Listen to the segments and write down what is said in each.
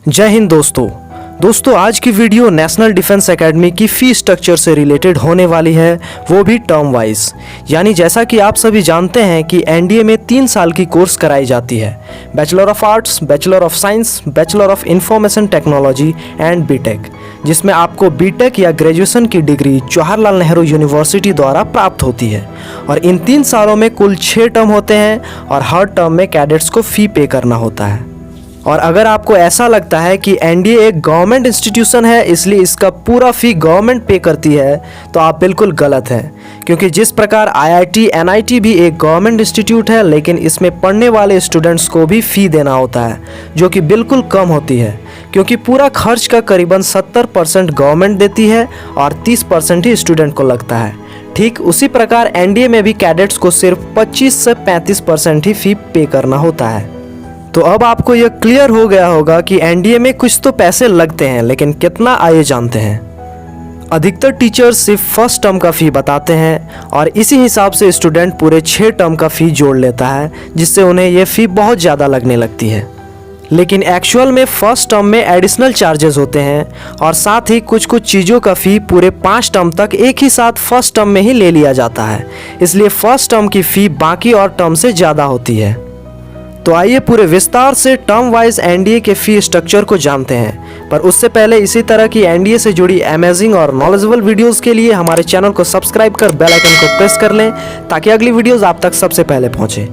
जय हिंद दोस्तों आज की वीडियो नेशनल डिफेंस एकेडमी की फी स्ट्रक्चर से रिलेटेड होने वाली है, वो भी टर्म वाइज। यानी जैसा कि आप सभी जानते हैं कि एनडीए में 3 साल की कोर्स कराई जाती है, bachelor of arts, bachelor of science, bachelor of information technology and BTech, जिसमें आपको बीटेक या ग्रेजुएशन की डिग्री जवाहरलाल नेहरू यूनिवर्सिटी द्वारा प्राप्त होती है। और इन 3 सालों में कुल 6 टर्म होते हैं और हर टर्म में कैडेट्स को फ़ी पे करना होता है। और अगर आपको ऐसा लगता है कि एनडीए एक गवर्नमेंट इंस्टीट्यूशन है इसलिए इसका पूरा फ़ी गवर्नमेंट पे करती है, तो आप बिल्कुल गलत हैं। क्योंकि जिस प्रकार आईआईटी, एनआईटी भी एक गवर्नमेंट इंस्टीट्यूट है, लेकिन इसमें पढ़ने वाले स्टूडेंट्स को भी फ़ी देना होता है, जो कि बिल्कुल कम होती है। क्योंकि पूरा खर्च का करीबन 70% गवर्नमेंट देती है और 30% ही स्टूडेंट को लगता है। ठीक उसी प्रकार एनडीए में भी कैडेट्स को सिर्फ 25 से 35% ही फ़ी पे करना होता है। तो अब आपको यह क्लियर हो गया होगा कि एनडीए में कुछ तो पैसे लगते हैं, लेकिन कितना आइए जानते हैं। अधिकतर टीचर्स सिर्फ फर्स्ट टर्म का फ़ी बताते हैं और इसी हिसाब से स्टूडेंट पूरे 6 टर्म का फ़ी जोड़ लेता है, जिससे उन्हें यह फ़ी बहुत ज़्यादा लगने लगती है। लेकिन एक्चुअल में फर्स्ट टर्म में एडिशनल चार्जेस होते हैं और साथ ही कुछ चीज़ों का फ़ी पूरे 5 टर्म तक एक ही साथ फर्स्ट टर्म में ही ले लिया जाता है। इसलिए फर्स्ट टर्म की फ़ी बाकी और टर्म से ज़्यादा होती है। तो आइए पूरे विस्तार से टर्म वाइज एनडीए के फ़ी स्ट्रक्चर को जानते हैं। पर उससे पहले इसी तरह की एनडीए से जुड़ी अमेजिंग और नॉलेजेबल वीडियोस के लिए हमारे चैनल को सब्सक्राइब कर बेल आइकन को प्रेस कर लें, ताकि अगली वीडियोस आप तक सबसे पहले पहुंचे।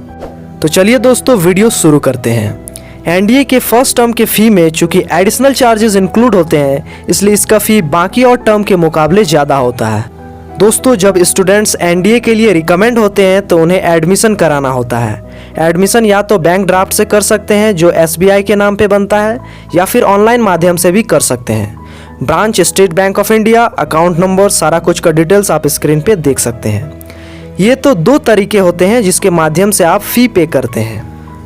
तो चलिए दोस्तों, वीडियो शुरू करते हैं। एनडीए के फर्स्ट टर्म के फ़ी में चूंकि एडिशनल चार्जेस इंक्लूड होते हैं, इसलिए इसका फ़ी बाकी और टर्म के मुकाबले ज़्यादा होता है। दोस्तों, जब स्टूडेंट्स एनडीए के लिए रिकमेंड होते हैं तो उन्हें एडमिशन कराना होता है। एडमिशन या तो बैंक ड्राफ्ट से कर सकते हैं, जो एसबीआई के नाम पे बनता है, या फिर ऑनलाइन माध्यम से भी कर सकते हैं। Branch state bank of India, account number, सारा कुछ का डिटेल्स आप स्क्रीन पे देख सकते हैं। ये तो 2 तरीके होते हैं जिसके माध्यम से आप फ़ी पे करते हैं।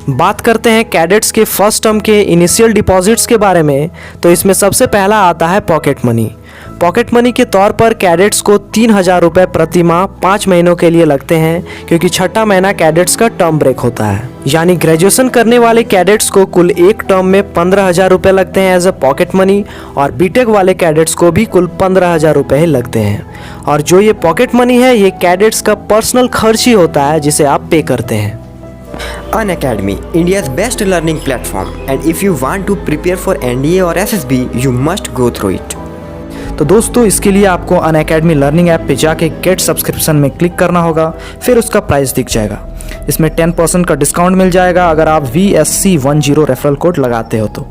बात करते हैं कैडेट्स के फर्स्ट टर्म के इनिशियल डिपॉजिट्स के बारे में, तो इसमें सबसे पहला आता है पॉकेट मनी। पॉकेट मनी के तौर पर कैडेट्स को 3000 रुपये प्रति माह 5 महीनों के लिए लगते हैं, क्योंकि 6ठा महीना कैडेट्स का टर्म ब्रेक होता है। यानी ग्रेजुएशन करने वाले कैडेट्स को कुल एक टर्म में 15,000 रुपये लगते हैं एज अ पॉकेट मनी, और बीटेक वाले कैडेट्स को भी कुल 15,000 रुपये ही लगते हैं। और जो ये पॉकेट मनी है, ये कैडेट्स का पर्सनल खर्च ही होता है जिसे आप पे करते हैं। Unacademy, India's best learning platform, and if you want to prepare for NDA or SSB, you must go through it. तो दोस्तों, इसके लिए आपको अनअकैडमी लर्निंग ऐप पे जाके गेट सब्सक्रिप्शन में क्लिक करना होगा, फिर उसका प्राइस दिख जाएगा। इसमें 10% का डिस्काउंट मिल जाएगा अगर आप VSC10 रेफरल कोड लगाते हो तो।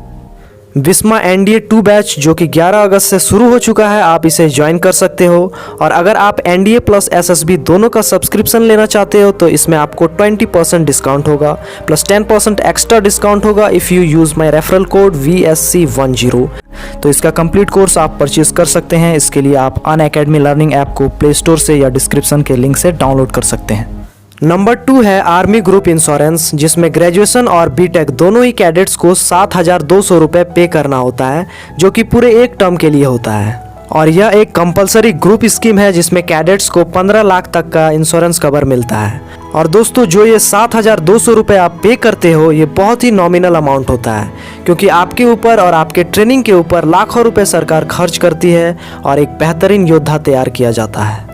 विस्मा एनडीए 2 बैच जो कि 11 अगस्त से शुरू हो चुका है, आप इसे ज्वाइन कर सकते हो। और अगर आप एनडीए प्लस एसएसबी दोनों का सब्सक्रिप्शन लेना चाहते हो तो इसमें आपको 20% डिस्काउंट होगा, प्लस 10% एक्स्ट्रा डिस्काउंट होगा if you use my referral code VSC10। तो इसका कंप्लीट कोर्स आप परचेज कर सकते हैं। इसके लिए आप अनअकैडमी लर्निंग ऐप को प्ले स्टोर से या डिस्क्रिप्शन के लिंक से डाउनलोड कर सकते हैं। नंबर 2 है आर्मी ग्रुप इंश्योरेंस, जिसमें ग्रेजुएशन और बीटेक दोनों ही कैडेट्स को 7,200 रुपये पे करना होता है, जो कि पूरे एक टर्म के लिए होता है। और यह एक कंपलसरी ग्रुप स्कीम है जिसमें कैडेट्स को 15 लाख तक का इंश्योरेंस कवर मिलता है। और दोस्तों, जो ये 7,200 रुपये आप पे करते हो, ये बहुत ही नॉमिनल अमाउंट होता है, क्योंकि आपके ऊपर और आपके ट्रेनिंग के ऊपर लाखों रुपए सरकार खर्च करती है और एक बेहतरीन योद्धा तैयार किया जाता है।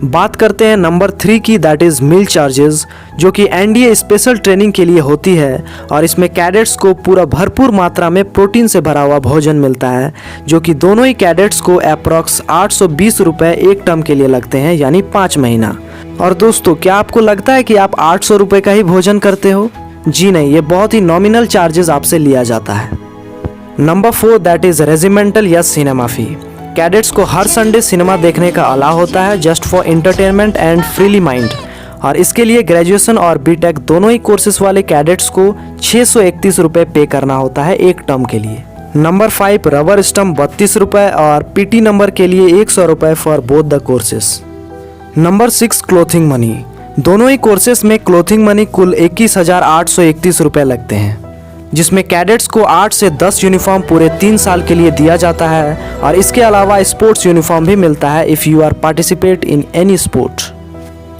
बात करते हैं नंबर 3 की, दैट इज़ मील चार्जेस, जो कि एनडीए स्पेशल ट्रेनिंग के लिए होती है। और इसमें कैडेट्स को पूरा भरपूर मात्रा में प्रोटीन से भरा हुआ भोजन मिलता है, जो कि दोनों ही कैडेट्स को अप्रॉक्स 820 रुपये एक टर्म के लिए लगते हैं, यानी 5 महीना। और दोस्तों, क्या आपको लगता है कि आप 800 रुपये का ही भोजन करते हो? जी नहीं, ये बहुत ही नॉमिनल चार्जेस आपसे लिया जाता है। नंबर 4 दैट इज़ रेजिमेंटल या सिनेमा फ़ी। कैडेट्स को हर संडे सिनेमा देखने का अलाउ होता है, just for entertainment and freely mind. और इसके लिए ग्रेजुएशन और बीटेक दोनों ही कोर्सेज वाले कैडेट्स को 631 रुपये पे करना होता है एक टर्म के लिए। नंबर 5 रबर स्टम्प 32 रुपये और पीटी नंबर के लिए 100 रुपये for both the courses. Number 6 clothing money. दोनों ही कोर्सेज में क्लोथिंग मनी कुल 21,831 रुपये लगते हैं, जिसमें कैडेट्स को 8 से 10 यूनिफॉर्म पूरे 3 साल के लिए दिया जाता है। और इसके अलावा स्पोर्ट्स यूनिफॉर्म भी मिलता है if you are participate in any sport.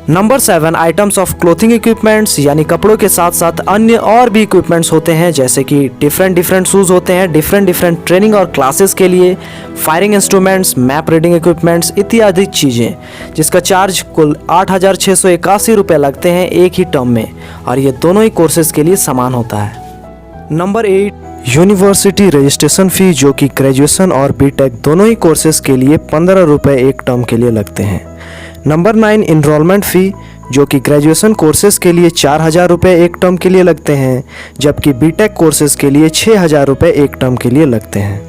Number 7, items of clothing equipments, यानी कपड़ों के साथ साथ अन्य और भी इक्विपमेंट्स होते हैं, जैसे कि डिफरेंट शूज़ होते हैं डिफरेंट ट्रेनिंग और क्लासेस के लिए, firing instruments, map reading equipments इत्यादि चीज़ें, जिसका चार्ज कुल 8,681 रुपये लगते हैं एक ही टर्म में, और ये दोनों ही कोर्सेज के लिए समान होता है। नंबर 8, यूनिवर्सिटी रजिस्ट्रेशन फ़ी, जो कि ग्रेजुएशन और बीटेक दोनों ही कोर्सेज के लिए 15 रुपये एक टर्म के लिए लगते हैं। नंबर 9, इनरोलमेंट फ़ी, जो कि ग्रेजुएशन कोर्सेज के लिए 4,000 रुपये एक टर्म के लिए लगते हैं, जबकि बीटेक कोर्सेज के लिए 6,000 रुपये एक टर्म के लिए लगते हैं।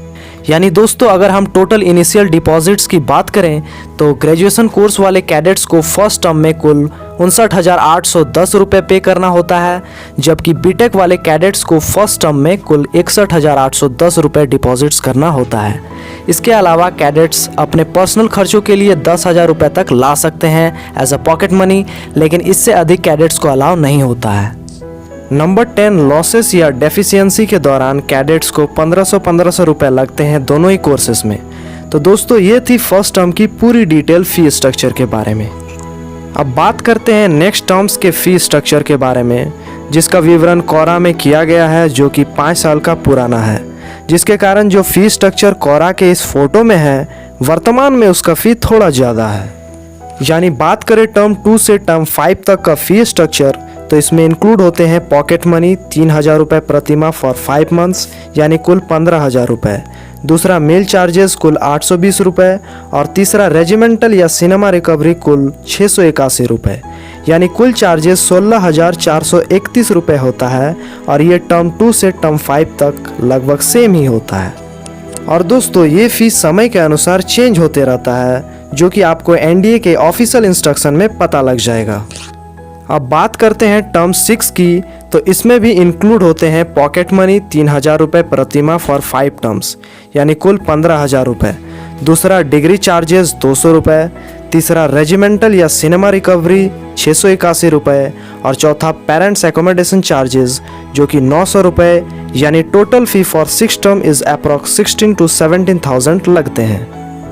यानी दोस्तों, अगर हम टोटल इनिशियल डिपॉजिट्स की बात करें तो ग्रेजुएशन कोर्स वाले कैडेट्स को फर्स्ट टर्म में कुल 59,810 रुपये पे करना होता है, जबकि बीटेक वाले कैडेट्स को फर्स्ट टर्म में कुल 61,810 रुपये डिपॉजिट्स करना होता है। इसके अलावा कैडेट्स अपने पर्सनल खर्चों के लिए 10,000 रुपये तक ला सकते हैं एज अ पॉकेट मनी, लेकिन इससे अधिक कैडेट्स को अलाउ नहीं होता है। नंबर 10, लॉसेस या डेफिशिएंसी के दौरान कैडेट्स को 1500 रुपये लगते हैं दोनों ही कोर्सेज में। तो दोस्तों, ये थी फर्स्ट टर्म की पूरी डिटेल फ़ी स्ट्रक्चर के बारे में। अब बात करते हैं नेक्स्ट टर्म्स के फ़ी स्ट्रक्चर के बारे में, जिसका विवरण कोरा में किया गया है, जो कि 5 साल का पुराना है, जिसके कारण जो फ़ी स्ट्रक्चर कोरा के इस फोटो में है, वर्तमान में उसका फ़ी थोड़ा ज़्यादा है। यानी बात करें टर्म 2 से टर्म 5 तक का फ़ी स्ट्रक्चर, तो इसमें इंक्लूड होते हैं पॉकेट मनी 3,000 रुपये प्रति माह फॉर 5 मंथ्स, यानी कुल 15,000 रुपये। दूसरा मील चार्जेस कुल 820 रुपये, और तीसरा रेजिमेंटल या सिनेमा रिकवरी कुल 681 रुपये, यानी कुल चार्जेस 16,431 रुपये होता है, और ये टर्म 2 से टर्म 5 तक लगभग सेम ही होता है। और दोस्तों, ये फीस समय के अनुसार चेंज होते रहता है, जो कि आपको एनडीए के ऑफिशियल इंस्ट्रक्शन में पता लग जाएगा। अब बात करते हैं टर्म 6 की, तो इसमें भी इंक्लूड होते हैं पॉकेट मनी 3,000 रुपये प्रति माह फॉर 5 टर्म्स, यानी कुल 15,000 रुपये। दूसरा डिग्री चार्जेस 200 रुपये, तीसरा रेजिमेंटल या सिनेमा रिकवरी 681 रुपये, और चौथा पेरेंट्स एकोमोडेशन चार्जेस, जो कि 900 रुपये, यानी total fee for 6 term is approx 16 to 17,000 लगते हैं।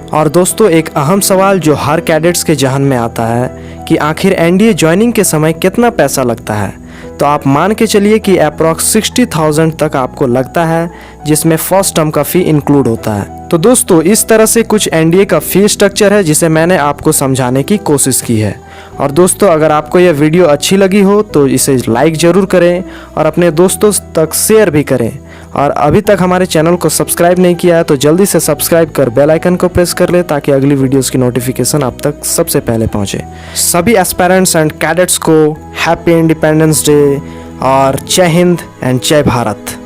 और दोस्तों, एक अहम सवाल जो हर कैडेट्स के जहन में आता है कि आखिर एनडीए ज्वाइनिंग के समय कितना पैसा लगता है, तो आप मान के चलिए कि अप्रॉक्स 60,000 तक आपको लगता है, जिसमें फर्स्ट टर्म का फ़ी इंक्लूड होता है। तो दोस्तों, इस तरह से कुछ एनडीए का फ़ी स्ट्रक्चर है, जिसे मैंने आपको समझाने की कोशिश की है। और दोस्तों, अगर आपको यह वीडियो अच्छी लगी हो तो इसे लाइक ज़रूर करें और अपने दोस्तों तक शेयर भी करें। और अभी तक हमारे चैनल को सब्सक्राइब नहीं किया है तो जल्दी से सब्सक्राइब कर बेल आइकन को प्रेस कर ले, ताकि अगली वीडियोस की नोटिफिकेशन आप तक सबसे पहले पहुंचे। सभी एस्पायरेंट्स एंड कैडेट्स को हैप्पी इंडिपेंडेंस डे, और जय हिंद एंड जय भारत।